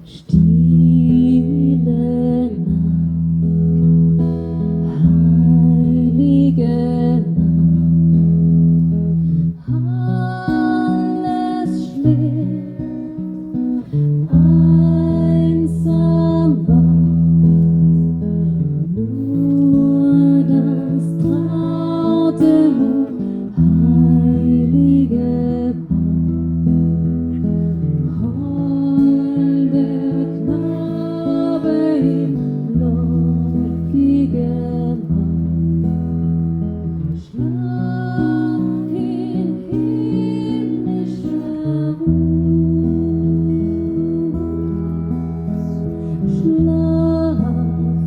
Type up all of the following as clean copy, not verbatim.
Stille Nacht, heilige Nacht, alles schläft, einsam wacht, nur das traute Hut, heilige holde Knabe in lockiger Haut, schlaf in himmlischer Ruhe, schlaf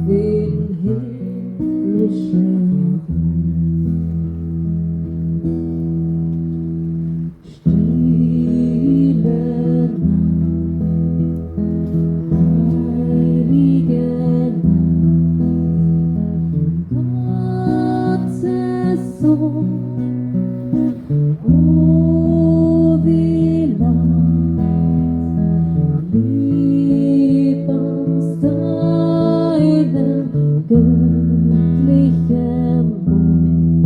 in himmlischer Stille heilige Nacht, Gottes Sohn, oh wie lang lieb aus deinem göttlichen Mund,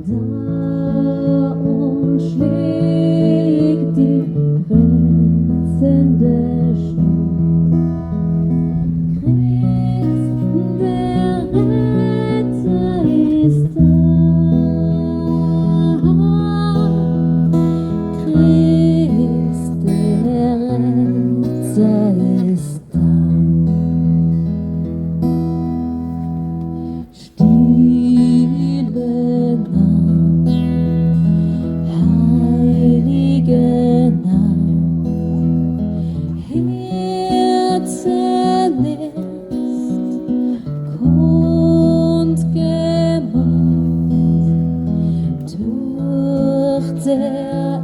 da umschlägt die grenzende Stunde. Christ, der Retter ist da. Christ, der Retter ist da. Stille Nacht, heilige Nacht, Herzennest kundgemacht durch der